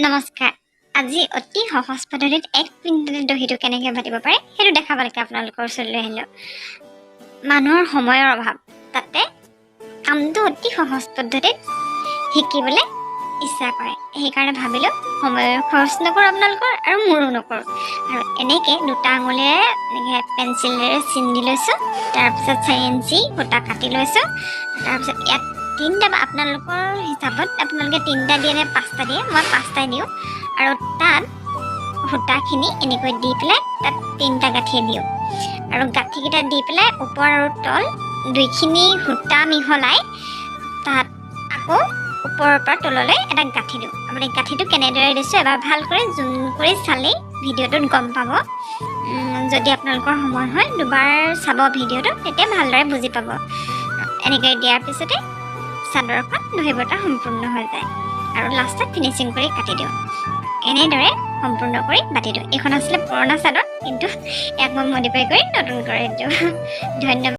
নমস্কাৰ। আজি অতি সহজ পদ্ধতিত 1 মিনিটতে দহিটো কেনেকৈ বাটিব পাৰে সেইটো দেখাবলৈকে আপোনালোকৰ ওচৰলৈ আহিলোঁ। মানুহৰ সময়ৰ অভাৱ, তাতে কামটো অতি সহজ পদ্ধতিত শিকিবলৈ ইচ্ছা কৰে। সেইকাৰণে ভাবিলোঁ সময়ৰ খৰচ নকৰোঁ আপোনালোকৰ আৰু মোৰো নকৰোঁ। আৰু এনেকৈ 2টা আঙুলিৰে এনেকৈ পেঞ্চিলেৰে চিন দি লৈছোঁ। তাৰপিছত 4 ইঞ্চি সূতা কাটি লৈছোঁ। তাৰপিছত ইয়াত 3টা আপোনালোকৰ হিচাপত আপোনালোকে 3টা দিয়ে নে 5টা দিয়ে, মই 5টাই দিওঁ। আৰু তাত সূতাখিনি এনেকৈ দি পেলাই তাত 3টা গাঁঠি দিওঁ। আৰু গাঁঠিকেইটা দি পেলাই ওপৰ আৰু তল দুইখিনি সূতা মিহলাই তাত আকৌ ওপৰৰ পৰা তললৈ এটা গাঁঠি দিওঁ। আপুনি গাঁঠিটো কেনেদৰে দিছোঁ এবাৰ ভালকৈ জুম কৰি চালেই ভিডিঅ'টোত গম পাব। যদি আপোনালোকৰ সময় হয় দুবাৰ চাব ভিডিঅ'টো, তেতিয়া ভালদৰে বুজি পাব। এনেকৈ দিয়াৰ পিছতে চাদৰখন দহি বটা সম্পূৰ্ণ হৈ যায় আৰু লাষ্টত ফিনিচিং কৰি কাটি দিওঁ। এনেদৰে সম্পূৰ্ণ কৰি বাটি দিওঁ। এইখন আছিলে পুৰণা চাদৰ, কিন্তু ইয়াক মই মডিফাই কৰি নতুন কৰি দিওঁ। ধন্যবাদ।